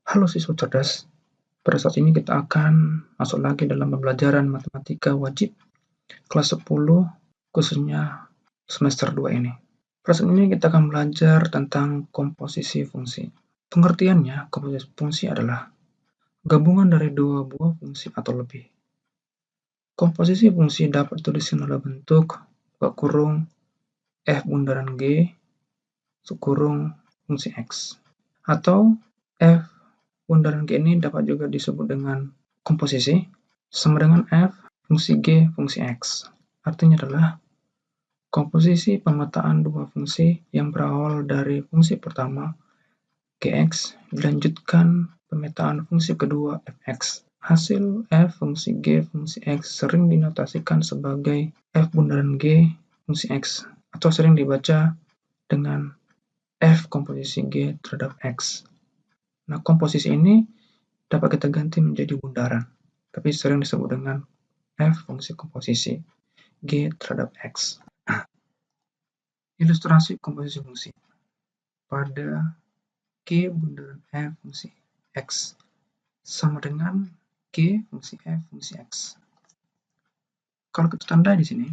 Halo siswa cerdas, pada saat ini kita akan masuk lagi dalam pembelajaran matematika wajib kelas 10 khususnya semester 2 ini. Pada saat ini kita akan belajar tentang komposisi fungsi. Pengertiannya, komposisi fungsi adalah gabungan dari dua buah fungsi atau lebih. Komposisi fungsi dapat dituliskan dalam bentuk buka kurung f bundaran g kurung fungsi x, atau f bundaran G ini dapat juga disebut dengan komposisi sama dengan f fungsi G fungsi X. Artinya adalah komposisi pemetaan dua fungsi yang berawal dari fungsi pertama Gx dilanjutkan pemetaan fungsi kedua Fx. Hasil f fungsi G fungsi X sering dinotasikan sebagai f bundaran G fungsi X atau sering dibaca dengan f komposisi G terhadap X. Nah, komposisi ini dapat kita ganti menjadi bundaran, tapi sering disebut dengan f fungsi komposisi G terhadap X. Ilustrasi komposisi fungsi. Pada G bundaran f fungsi X sama dengan G fungsi f fungsi X. Kalau kita tandai di sini,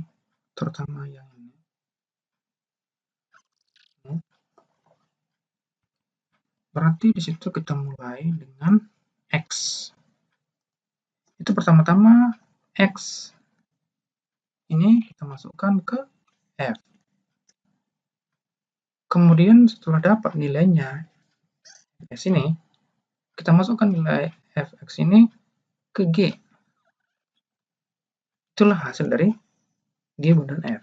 terutama yang ini, berarti di situ kita mulai dengan X. Itu pertama-tama X ini kita masukkan ke F. Kemudian setelah dapat nilainya di sini, kita masukkan nilai Fx ini ke G. Itulah hasil dari G bundaran F.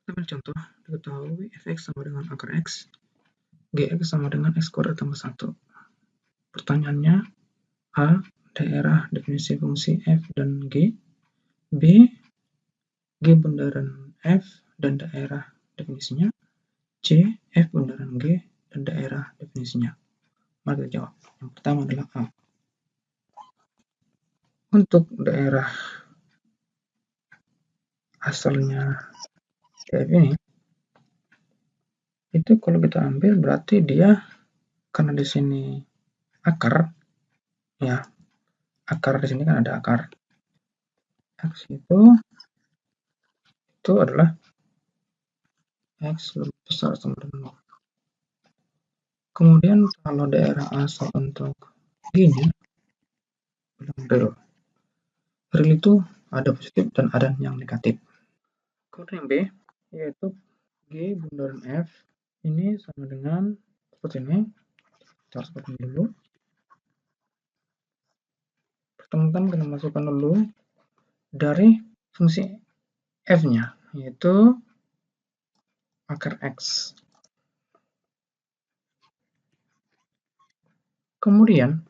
Kita ambil contoh, diketahui Fx sama dengan akar X, Gx sama dengan X kuadrat tambah 1. Pertanyaannya, A. Daerah definisi fungsi F dan G. B. G bundaran F dan daerah definisinya. C. F bundaran G dan daerah definisinya. Mari kita jawab. Yang pertama adalah A. Untuk daerah asalnya F ini, itu kalau kita ambil berarti dia, karena di sini akar, ya, akar di sini kan ada akar X itu adalah X lebih besar sama dengan 0. Kemudian kalau daerah asal untuk G-nya bilang real. Real itu ada positif dan ada yang negatif. Kemudian yang B yaitu G bundaran F ini sama dengan seperti ini. Kita harus potong dulu. Pertemukan kita masukkan dulu dari fungsi F-nya yaitu akar X. Kemudian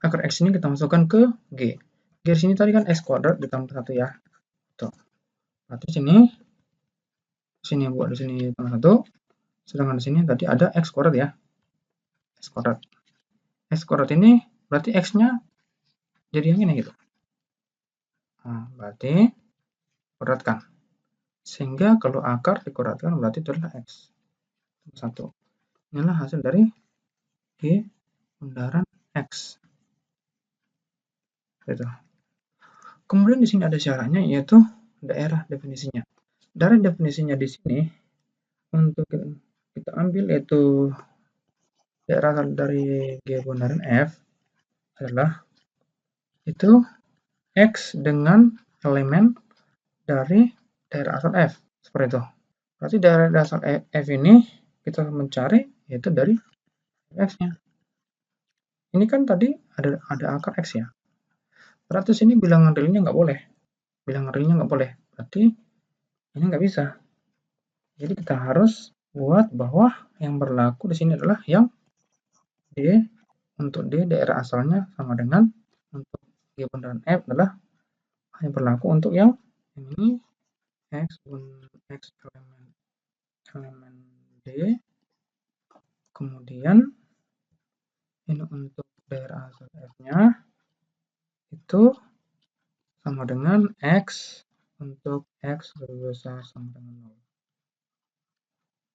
akar X ini kita masukkan ke G. G di sini tadi kan X kuadrat ditambah 1 ya. Tuh. Berarti sini buat di sini tambah 1. Sedangkan di sini tadi ada X kuadrat ya. X kuadrat. X kuadrat ini berarti X-nya jadi yang ini gitu. Nah, berarti kuadratkan. Sehingga kalau akar dikuadratkan berarti itu adalah X. 1. Inilah hasil dari G bundaran X. Gitu. Kemudian di sini ada syaratnya yaitu daerah definisinya. Daerah definisinya di sini untuk kita ambil yaitu daerah dari G bundaran F adalah itu X dengan elemen dari daerah asal F. Seperti itu. Berarti daerah asal F ini kita mencari yaitu dari X-nya. Ini kan tadi ada akar X ya. Berarti sini bilangan realnya nggak boleh. Bilangan realnya nggak boleh. Berarti ini nggak bisa. Jadi kita harus buat bahwa yang berlaku di sini adalah yang D. Untuk D daerah asalnya sama dengan untuk G bundaran F adalah hanya berlaku untuk yang ini X elemen D. Kemudian ini untuk daerah asal F-nya itu sama dengan X untuk X lebih besar sama dengan 0.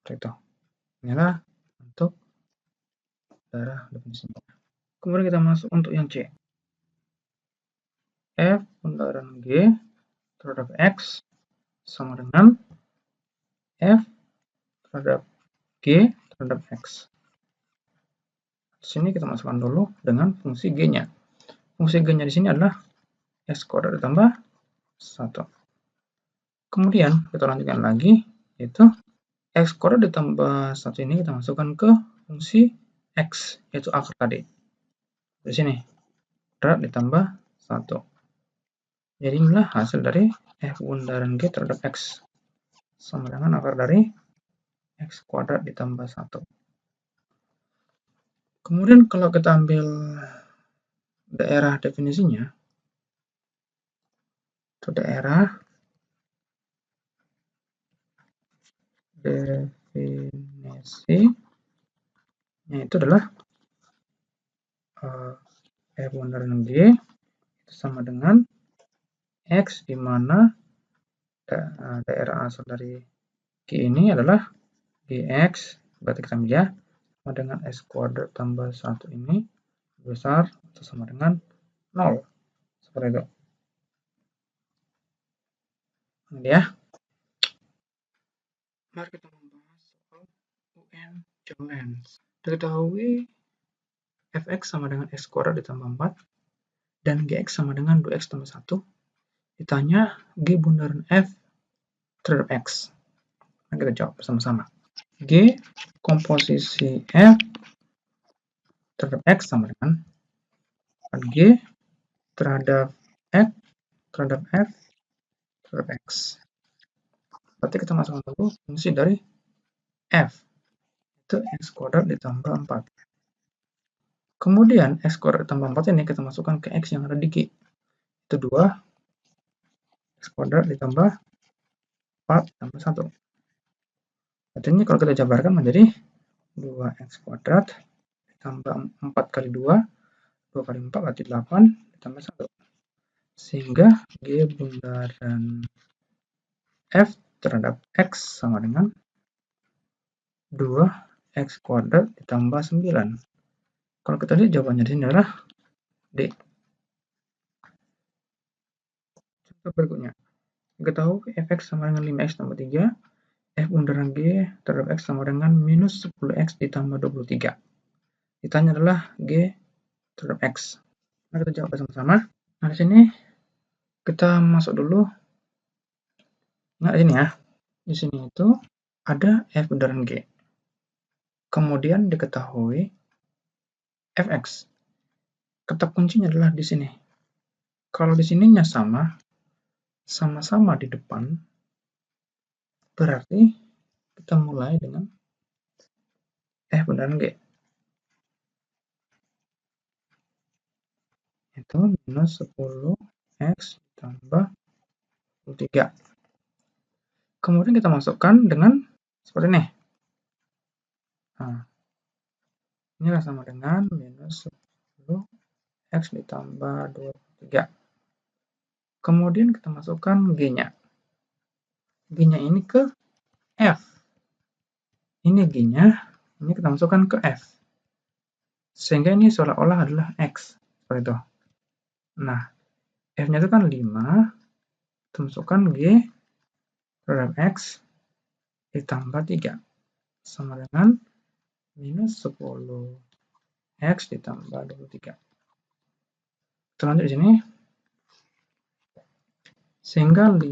Seperti itu. Inilah untuk darah definisinya. Kemudian kita masuk untuk yang C. F bundaran G terhadap X sama dengan F terhadap G terhadap X. Di sini kita masukkan dulu dengan fungsi G-nya. Fungsi G-nya di sini adalah X kuadrat ditambah 1. Kemudian kita lanjutkan lagi, yaitu X kuadrat ditambah 1 ini kita masukkan ke fungsi X, yaitu akar tadi. Di sini, kuadrat ditambah 1. Jadi inilah hasil dari F bundaran G terhadap X. Sama dengan akar dari X kuadrat ditambah 1. Kemudian kalau kita ambil daerah definisinya, itu daerah definisinya itu adalah F bundaran G itu sama dengan X, di mana daerah asal dari G ini adalah Gx, berarti kita ambil ya, sama dengan X kuadrat tambah 1 ini besar atau sama dengan 0. Seperti itu. Ini ya. Mari kita membahas soal UN Challenge. Diketahui fx sama dengan x kuadrat ditambah 4 dan gx sama dengan 2x tambah 1. Ditanya g bundaran f terhadap x. Nah, kita jawab bersama-sama. G komposisi f terhadap x sama dengan g terhadap f terhadap f terhadap x. Berarti kita masukkan dulu fungsi dari f, itu x kuadrat ditambah 4. Kemudian x kuadrat ditambah 4 ini kita masukkan ke x yang ada di G. Itu 2 x kuadrat ditambah 4 tambah 1. Artinya kalau kita jabarkan menjadi 2x kuadrat ditambah 4 kali 2, 2 kali 4 berarti 8 ditambah 1. Sehingga G bundaran F terhadap X sama dengan 2x kuadrat ditambah 9. Kalau kita lihat jawabannya di sini adalah D. Contoh berikutnya. Ketahui fx sama dengan 5x tambah 3, f bundaran G terhadap x sama dengan minus 10x ditambah 23. Ditanya adalah G terhadap x. Mari kita jawab bersama-sama. Nah, di sini kita masuk dulu. Nah, ini ya. Di sini itu ada f bundaran G. Kemudian diketahui fx. Kata kuncinya adalah di sini. Kalau di sininya sama-sama di depan, berarti kita mulai dengan f bundaran G. Itu minus 10x ditambah 23. Kemudian kita masukkan dengan seperti ini. Nah, inilah sama dengan minus 10x ditambah 23. Kemudian kita masukkan G-nya. G-nya ini ke F. Ini G-nya, ini kita masukkan ke F. Sehingga ini seolah-olah adalah X. Seperti itu. Nah, F-nya itu kan 5. Kita masukkan G terhadap X ditambah 3. Sama dengan minus 10x ditambah 23. Kita lanjut di sini. Sehingga 5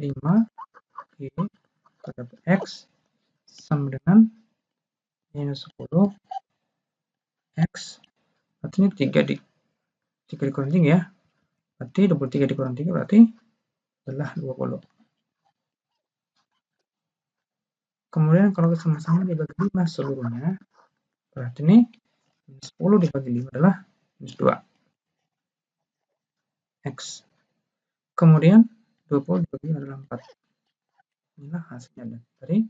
G terhadap X sama dengan minus 10x. Artinya 3 dikurang 3 ya. Berarti 23 dikurang 3 berarti adalah 20. Kemudian kalau sama-sama dibagi 5 seluruhnya, berarti ini 10 dibagi 5 adalah minus 2 x. Kemudian 20 dibagi 5 adalah 4. Inilah hasilnya dari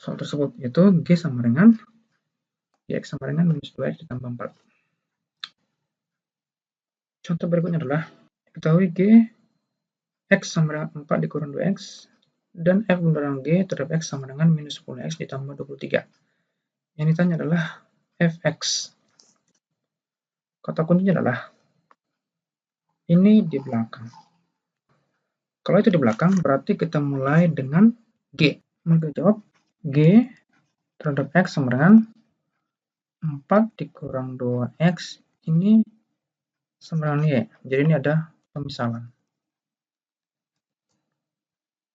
soal tersebut, yaitu G sama dengan Gx sama dengan minus 2x ditambah 4. Contoh berikutnya adalah diketahui G x sama dengan 4 dikurang 2x Dan F bundaran G terhadap X sama dengan minus 10X ditambah 23. Yang ditanya adalah Fx. Kata kuncinya adalah ini di belakang. Kalau itu di belakang, berarti kita mulai dengan G. Maka jawab G terhadap X sama dengan 4 dikurang 2X ini sama dengan Y. Jadi ini ada pemisalan.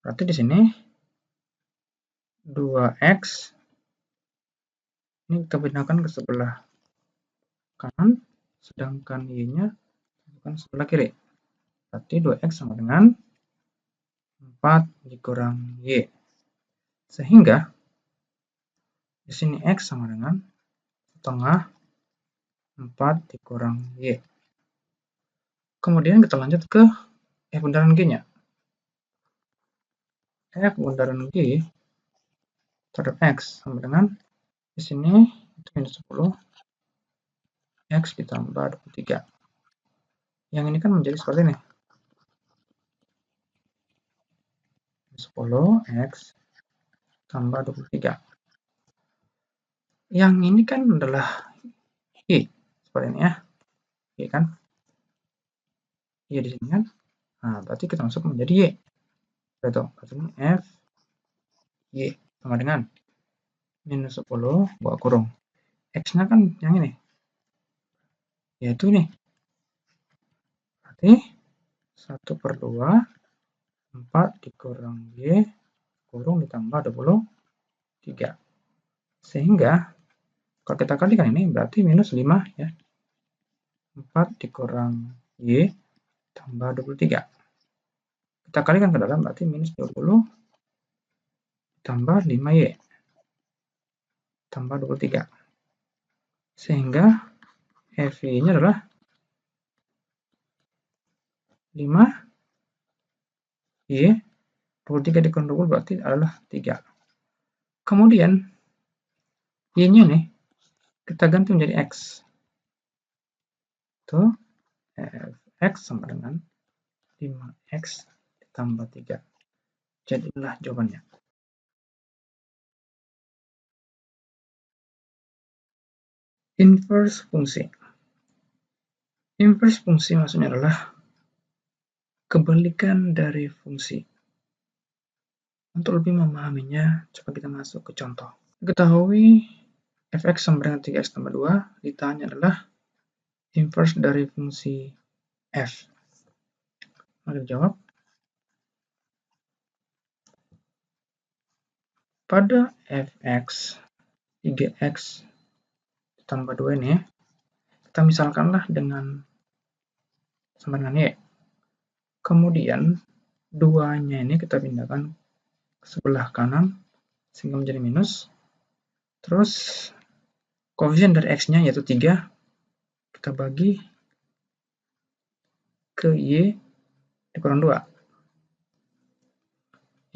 Berarti di sini 2X ini kita pindahkan ke sebelah kanan, sedangkan Y-nya bukan sebelah kiri. Berarti 2X sama dengan 4 dikurang Y. Sehingga di sini X sama dengan setengah 4 dikurang Y. Kemudian kita lanjut ke F bundaran G-nya. F bundaran G terhadap X sama dengan di sini itu minus 10 X ditambah 23. Yang ini kan menjadi seperti ini. 10 X tambah 23. Yang ini kan adalah Y. Seperti ini ya. Y kan. Y di sini kan. Nah, berarti kita masuk menjadi Y. Betul. Berarti ini F Y sama dengan minus 10 buka kurung. X-nya kan yang ini. Yaitu ini. Berarti 1/2 4 dikurang Y kurung ditambah 23. Sehingga kalau kita kalikan ini berarti minus 5 ya. 4 dikurang Y tambah 23. Kita kalikan ke dalam berarti minus 20 tambah 5Y tambah 23. Sehingga FY-nya adalah 5Y 23 dikurang 20 berarti adalah 3. Kemudian Y-nya nih kita ganti menjadi X. Tuh, X sama dengan 5X ditambah 3. Jadilah jawabannya. Inverse fungsi. Inverse fungsi maksudnya adalah kebalikan dari fungsi. Untuk lebih memahaminya, coba kita masuk ke contoh. Ketahui fx sama dengan 3x tambah 2, ditanya adalah inverse dari fungsi f. Mari jawab. Pada fx 3x tambah 2 ini, kita misalkanlah dengan sama dengan y. Kemudian 2-nya ini kita pindahkan ke sebelah kanan sehingga menjadi minus. Terus koefisien dari x-nya yaitu 3 kita bagi ke y dikurang 2.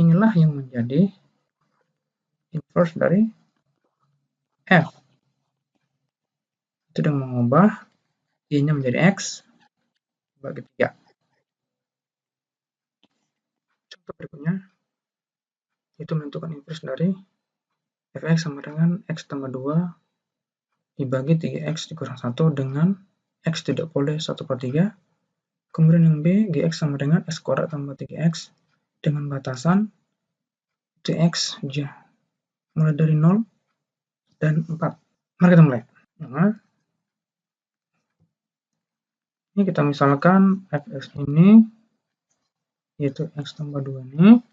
Inilah yang menjadi inverse dari f. Itu dengan mengubah y-nya menjadi x bagi 3. Contoh berikutnya itu menentukan inverse dari fx sama dengan x tambah 2 dibagi 3x dikurang 1 dengan x tidak boleh 1/3. Kemudian yang B, gx sama dengan x kuadrat tambah 3x dengan batasan dx mulai dari 0 dan 4. Mari kita mulai. Nah, ini kita misalkan fx ini yaitu x tambah 2 ini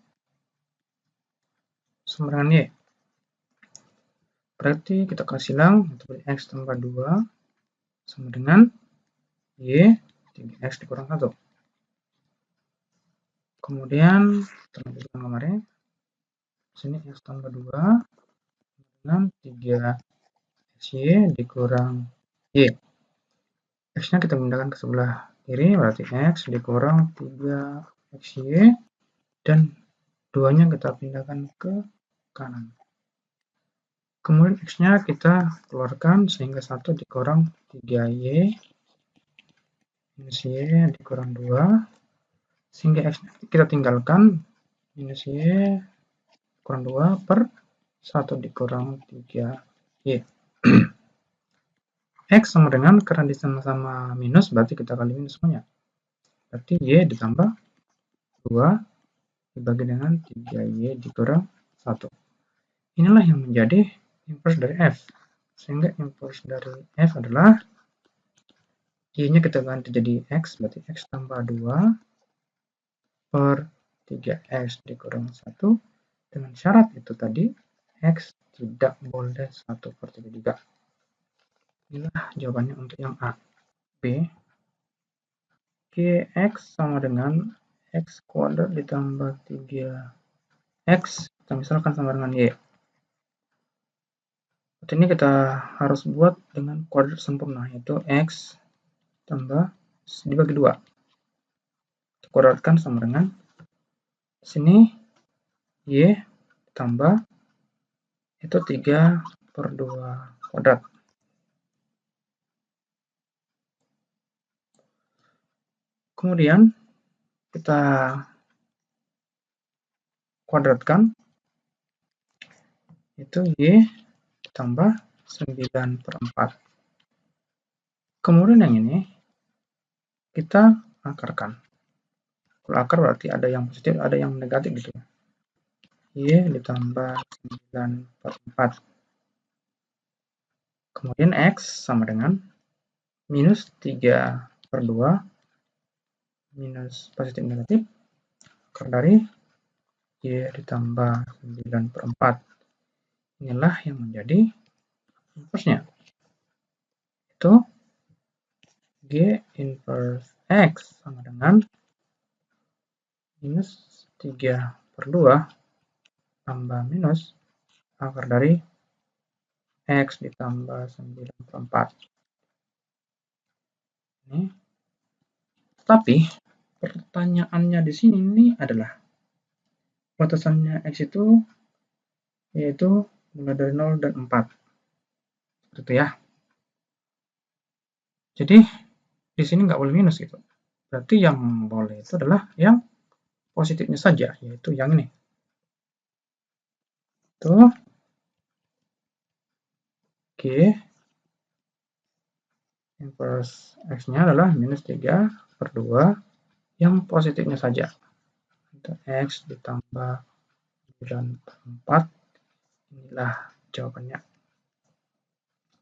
sama dengan y. Berarti kita kasih silang untuk x tambah 2 sama dengan y 3x dikurang 1. Kemudian kita lanjutkan kemarin. Sini x tambah 2 dengan 3xy dikurang y. X-nya kita pindahkan ke sebelah kiri, berarti x dikurang 3xy, dan 2-nya kita pindahkan ke kanan. Kemudian x-nya kita keluarkan sehingga 1 dikurang 3y minus y dikurang 2, sehingga x kita tinggalkan minus Y kurang 2 per 1 dikurang 3Y. X sama dengan, karena sama-sama minus, berarti kita kali minus semuanya. Berarti Y ditambah 2 dibagi dengan 3Y dikurang 1. Inilah yang menjadi inverse dari F. Sehingga inverse dari F adalah Y-nya kita ganti jadi X, berarti X tambah 2 per 3X dikurang 1. Dengan syarat itu tadi, X tidak boleh 1 per 3. Inilah jawabannya untuk yang A. B, Gx sama dengan X kuadrat ditambah 3X, kita misalkan sama dengan Y. Ini kita harus buat dengan kuadrat sempurna, yaitu X tambah dibagi 2. Kita kuadratkan sama dengan sini Y tambah itu 3 per 2 kuadrat. Kemudian kita kuadratkan itu Y ditambah 9 per 4. Kemudian yang ini kita akarkan. Kalau akar berarti ada yang positif, ada yang negatif gitu ya. Y ditambah 9 per 4. Kemudian X sama dengan minus 3 per 2 minus positif negatif akar dari Y ditambah 9 per 4. Inilah yang menjadi inverse-nya. Itu G inverse X sama dengan minus 3 per 2 tambah minus akar dari X ditambah 9 per 4. Ini. Tapi pertanyaannya di sini ini adalah batasannya X itu yaitu mulai dari 0 dan 4. Seperti itu ya. Jadi di sini nggak boleh minus gitu. Berarti yang boleh itu adalah yang positifnya saja, yaitu yang ini. Itu G inverse X-nya adalah minus 3 per 2 yang positifnya saja. Itu X ditambah 9 per 4. Inilah jawabannya.